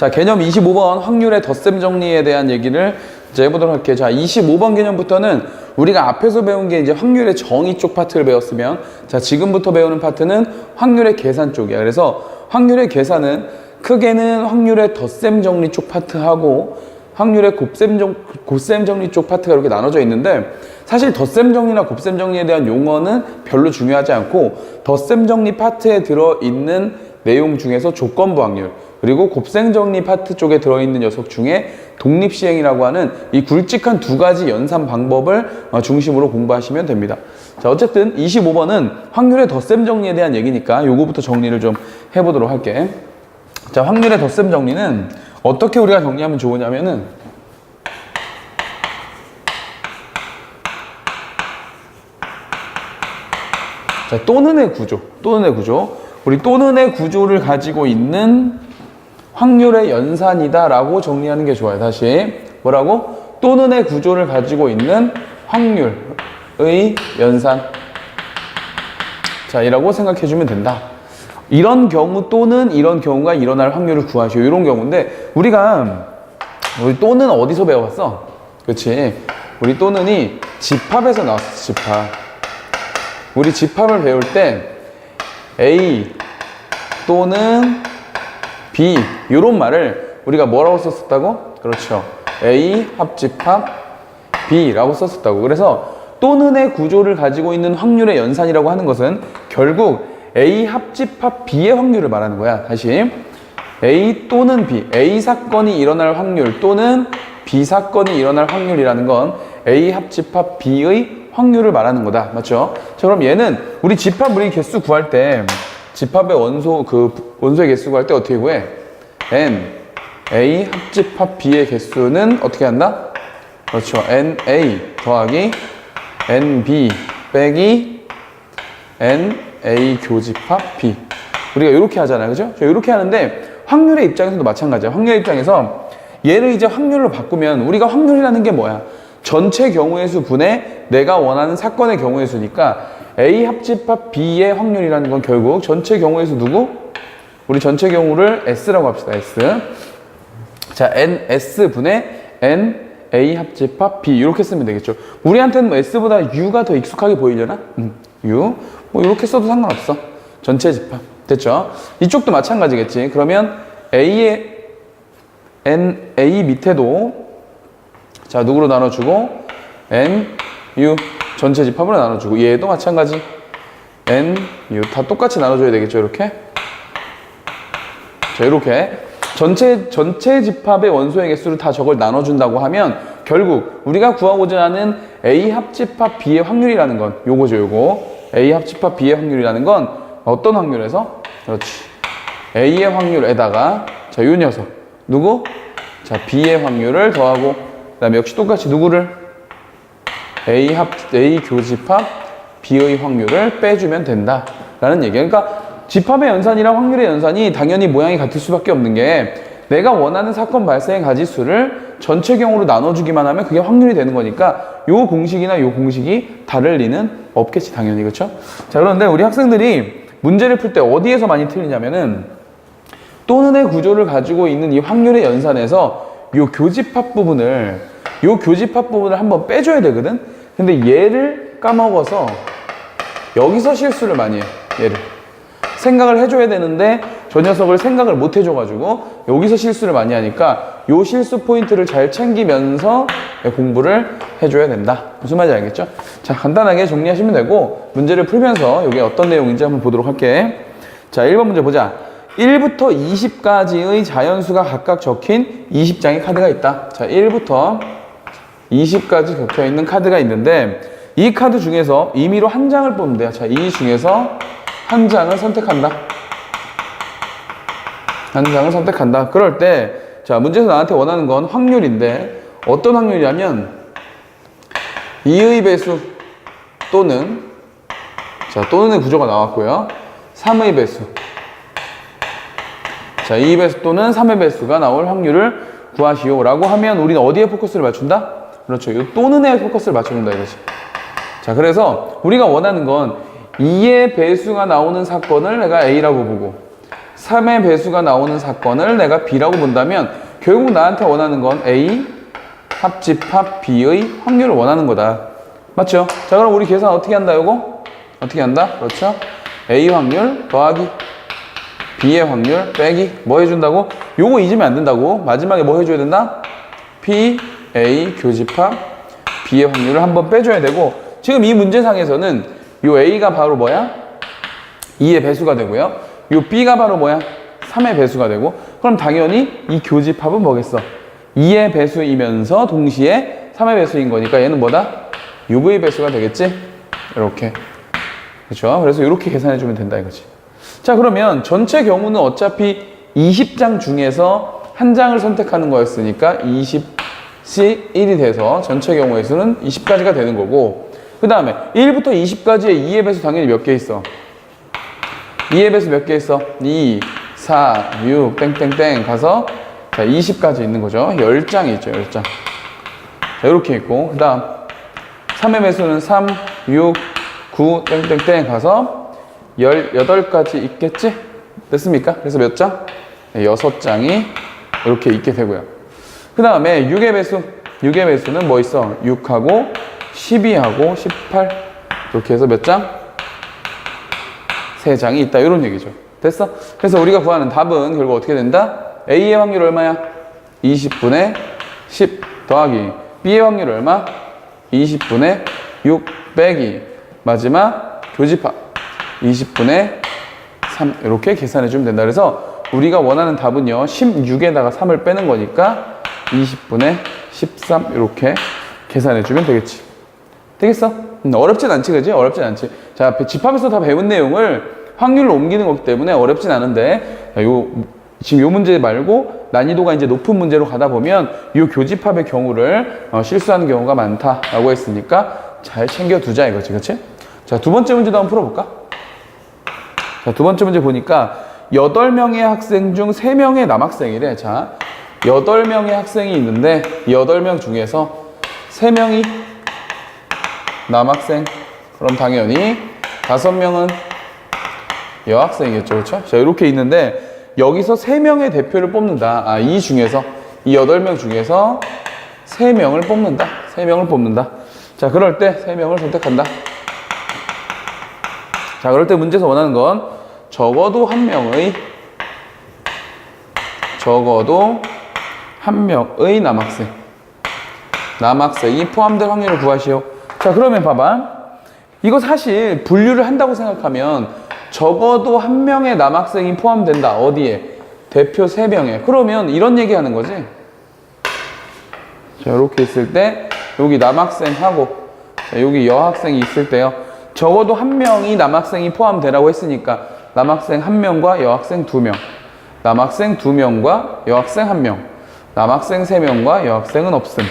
자, 개념 25번 확률의 덧셈 정리에 대한 얘기를 이제 해보도록 할게요. 자, 25번 개념부터는 우리가 앞에서 배운 게 이제 확률의 정의 쪽 파트를 배웠으면, 자, 지금부터 배우는 파트는 확률의 계산 쪽이야. 그래서 확률의 계산은 크게는 확률의 덧셈 정리 쪽 파트하고 확률의 곱셈 정리 쪽 파트가 이렇게 나눠져 있는데, 사실 덧셈 정리나 곱셈 정리에 대한 용어는 별로 중요하지 않고, 덧셈 정리 파트에 들어있는 내용 중에서 조건부 확률, 그리고 곱셈 정리 파트 쪽에 들어있는 녀석 중에 독립시행이라고 하는 이 굵직한 두 가지 연산 방법을 중심으로 공부하시면 됩니다. 자, 어쨌든 25번은 확률의 덧셈 정리에 대한 얘기니까 요거부터 정리를 좀 해보도록 할게. 자, 확률의 덧셈 정리는 어떻게 우리가 정리하면 좋으냐면은, 자, 또는의 구조. 우리 또는의 구조를 가지고 있는 확률의 연산이다 라고 정리하는 게 좋아요. 다시 뭐라고? 또는의 구조를 가지고 있는 확률의 연산, 자, 이라고 생각해 주면 된다. 이런 경우 또는 이런 경우가 일어날 확률을 구하시오, 이런 경우인데, 우리 또는 어디서 배워봤어? 그렇지, 우리 또는이 집합에서 나왔어. 집합. 우리 집합을 배울 때 A 또는 B, 이런 말을 우리가 뭐라고 썼었다고? 그렇죠, A 합집합 B 라고 썼었다고. 그래서 또는의 구조를 가지고 있는 확률의 연산이라고 하는 것은 결국 A 합집합 B의 확률을 말하는 거야. 다시, A 또는 B, A 사건이 일어날 확률 또는 B 사건이 일어날 확률이라는 건 A 합집합 B의 확률을 말하는 거다. 맞죠? 자, 그럼 얘는 우리 집합, 우리 개수 구할 때, 집합의 원소의 개수 구할 때 어떻게 구해? N A 합집합 B의 개수는 어떻게 한다? 그렇죠, NA 더하기 NB 빼기 NA 교집합 B. 우리가 이렇게 하잖아요, 그죠? 이렇게 하는데 확률의 입장에서도 마찬가지야. 확률의 입장에서 얘를 이제 확률로 바꾸면, 우리가 확률이라는 게 뭐야? 전체 경우의 수 분의 내가 원하는 사건의 경우의 수니까 A 합집합 B의 확률이라는 건 결국 전체 경우의 수 누구? 우리 전체 경우를 S라고 합시다. S. 자, NS 분의 NA 합집합 B, 이렇게 쓰면 되겠죠. 우리한테는 뭐 S보다 U가 더 익숙하게 보이려나? U. 뭐 이렇게 써도 상관없어. 전체 집합. 됐죠? 이쪽도 마찬가지겠지. 그러면 A의 NA 밑에도, 자, 누구로 나눠주고? NU 전체 집합으로 나눠주고, 얘도 마찬가지. NU 다 똑같이 나눠줘야 되겠죠, 이렇게. 자, 이렇게 전체 집합의 원소의 개수를 다 저걸 나눠준다고 하면 결국 우리가 구하고자 하는 A 합집합 B의 확률이라는 건 요거죠, 요거. A 합집합 B의 확률이라는 건 어떤 확률에서? 그렇지, A의 확률에다가, 자, 요 녀석 누구? 자, B의 확률을 더하고, 그 다음에 역시 똑같이 누구를? A 교집합 B의 확률을 빼주면 된다 라는 얘기예요. 그러니까 집합의 연산이랑 확률의 연산이 당연히 모양이 같을 수밖에 없는 게, 내가 원하는 사건 발생의 가지수를 전체 경우로 나눠주기만 하면 그게 확률이 되는 거니까 요 공식이나 요 공식이 다를 리는 없겠지, 당연히. 그렇죠? 자, 그런데 우리 학생들이 문제를 풀 때 어디에서 많이 틀리냐면은, 또는의 구조를 가지고 있는 이 확률의 연산에서 요 교집합 부분을 한번 빼줘야 되거든? 근데 얘를 까먹어서 여기서 실수를 많이 해. 얘를 생각을 해줘야 되는데 저 녀석을 생각을 못 해줘가지고 여기서 실수를 많이 하니까 요 실수 포인트를 잘 챙기면서 공부를 해줘야 된다. 무슨 말인지 알겠죠? 자, 간단하게 정리하시면 되고, 문제를 풀면서 이게 어떤 내용인지 한번 보도록 할게. 자, 1번 문제 보자. 1부터 20까지의 자연수가 각각 적힌 20장의 카드가 있다. 자, 1부터 20까지 적혀있는 카드가 있는데, 이 카드 중에서 임의로 한 장을 뽑으면 돼요. 자, 이 중에서 한 장을 선택한다. 한 장을 선택한다. 그럴 때, 자, 문제에서 나한테 원하는 건 확률인데, 어떤 확률이냐면 2의 배수 또는, 자, 또는의 구조가 나왔고요, 3의 배수, 자, 2의 배수 또는 3의 배수가 나올 확률을 구하시오 라고 하면 우리는 어디에 포커스를 맞춘다? 그렇죠, 이 또는에 포커스를 맞춰준다 이거지. 자, 그래서 우리가 원하는 건 2의 배수가 나오는 사건을 내가 A라고 보고 3의 배수가 나오는 사건을 내가 B라고 본다면 결국 나한테 원하는 건 A 합집합 B의 확률을 원하는 거다. 맞죠? 자, 그럼 우리 계산 어떻게 한다, 요거? 어떻게 한다? 그렇죠? A 확률 더하기 B의 확률 빼기 뭐 해준다고? 요거 잊으면 안 된다고. 마지막에 뭐 해줘야 된다? P, A 교집합 B의 확률을 한번 빼줘야 되고, 지금 이 문제상에서는 요 A가 바로 뭐야? 2의 배수가 되고요. 요 B가 바로 뭐야? 3의 배수가 되고, 그럼 당연히 이 교집합은 뭐겠어? 2의 배수이면서 동시에 3의 배수인 거니까 얘는 뭐다? 6의 배수가 되겠지? 이렇게. 그렇죠? 그래서 이렇게 계산해주면 된다 이거지. 자, 그러면 전체 경우는 어차피 20장 중에서 한 장을 선택하는 거였으니까 20시 1이 돼서 전체 경우의 수는 20까지가 되는 거고, 그 다음에 1부터 20까지의 2의 배수 당연히 몇 개 있어? 2의 배수 몇 개 있어? 2, 4, 6, 땡땡땡 가서 자 20까지 있는 거죠. 10장이 있죠. 10장. 자, 이렇게 있고, 그 다음 3의 배수는 3, 6, 9, 땡땡땡 가서 18까지 있겠지? 됐습니까? 그래서 몇 장? 6장이 이렇게 있게 되고요. 그 다음에 6의 배수. 6의 배수는 뭐 있어? 6하고 12하고 18 이렇게 해서 몇 장? 3장이 있다. 이런 얘기죠. 됐어? 그래서 우리가 구하는 답은 결국 어떻게 된다? A의 확률 얼마야? 20분의 10 더하기 B의 확률 얼마? 20분의 6 빼기 마지막 교집합 20분의 3 이렇게 계산해 주면 된다. 그래서 우리가 원하는 답은요 16에다가 3을 빼는 거니까 20분의 13 이렇게 계산해 주면 되겠지. 되겠어? 어렵진 않지, 그지? 어렵진 않지. 자, 집합에서 다 배운 내용을 확률로 옮기는 거기 때문에 어렵진 않은데, 지금 요 문제 말고 난이도가 이제 높은 문제로 가다 보면 이 교집합의 경우를 실수하는 경우가 많다라고 했으니까 잘 챙겨두자 이거지, 그치? 자, 두 번째 문제도 한번 풀어볼까? 자, 두 번째 문제 보니까 8명의 학생 중 3명의 남학생이래. 자, 8명의 학생이 있는데 8명 중에서 3명이 남학생, 그럼 당연히 5명은 여학생이겠죠, 그렇죠? 자, 이렇게 있는데 여기서 3명의 대표를 뽑는다. 아, 이 중에서, 이 8명 중에서 3명을 뽑는다. 3명을 뽑는다. 자, 그럴 때 3명을 선택한다. 자, 그럴 때 문제에서 원하는 건 적어도 한 명의 남학생이 포함될 확률을 구하시오. 자, 그러면 봐봐. 이거 사실 분류를 한다고 생각하면 적어도 한 명의 남학생이 포함된다. 어디에? 대표 3명에. 그러면 이런 얘기 하는 거지. 자, 이렇게 있을 때 여기 남학생하고 자, 여기 여학생이 있을 때요. 적어도 한 명이 남학생이 포함되라고 했으니까 남학생 1명과 여학생 2명, 남학생 2명과 여학생 1명, 남학생 3명과 여학생은 없음.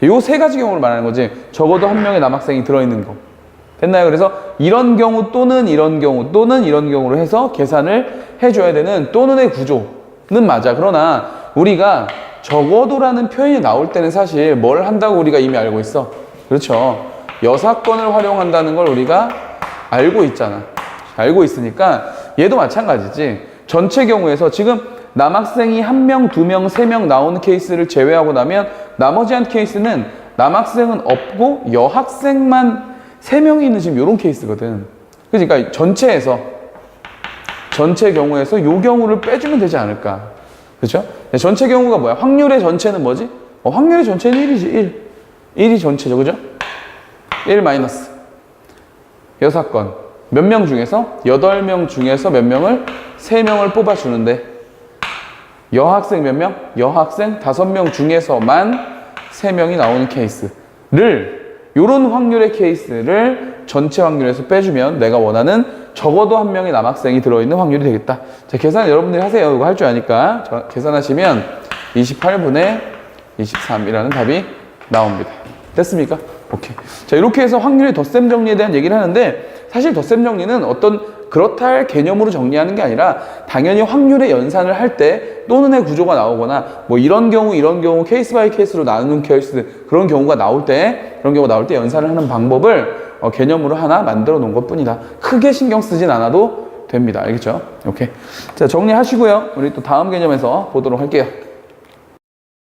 요 3가지 경우를 말하는 거지. 적어도 한 명의 남학생이 들어있는 거. 됐나요? 그래서 이런 경우 또는 이런 경우 또는 이런 경우로 해서 계산을 해줘야 되는 또는의 구조는 맞아. 그러나 우리가 적어도라는 표현이 나올 때는 사실 뭘 한다고 우리가 이미 알고 있어. 그렇죠. 여사건을 활용한다는 걸 우리가 알고 있잖아. 알고 있으니까 얘도 마찬가지지. 전체 경우에서 지금 남학생이 1명, 2명, 3명 나오는 케이스를 제외하고 나면 나머지 한 케이스는 남학생은 없고 여학생만 3명이 있는 지금 이런 케이스거든. 그러니까 전체 경우에서 요 경우를 빼주면 되지 않을까. 그렇죠? 전체 경우가 뭐야? 확률의 전체는 뭐지? 확률의 전체는 1이지. 1이 전체죠. 그죠? 1 마이너스. 여사건. 몇 명 중에서? 8명 중에서 몇 명을? 3명을 뽑아주는데 여학생 몇 명? 여학생 5명 중에서만 3명이 나오는 케이스를 요런 확률의 케이스를 전체 확률에서 빼주면 내가 원하는 적어도 한 명의 남학생이 들어있는 확률이 되겠다. 자, 계산 여러분들이 하세요. 이거 할 줄 아니까. 계산하시면 28분의 23이라는 답이 나옵니다. 됐습니까? 오케이. 자, 이렇게 해서 확률의 덧셈 정리에 대한 얘기를 하는데 사실 덧셈 정리는 어떤 그렇다 할 개념으로 정리하는 게 아니라 당연히 확률의 연산을 할 때 또는의 구조가 나오거나 뭐 이런 경우 케이스 바이 케이스로 나누는 케이스 그런 경우가 나올 때 연산을 하는 방법을 개념으로 하나 만들어 놓은 것 뿐이다. 크게 신경 쓰진 않아도 됩니다. 알겠죠? 오케이. 자, 정리하시고요. 우리 또 다음 개념에서 보도록 할게요.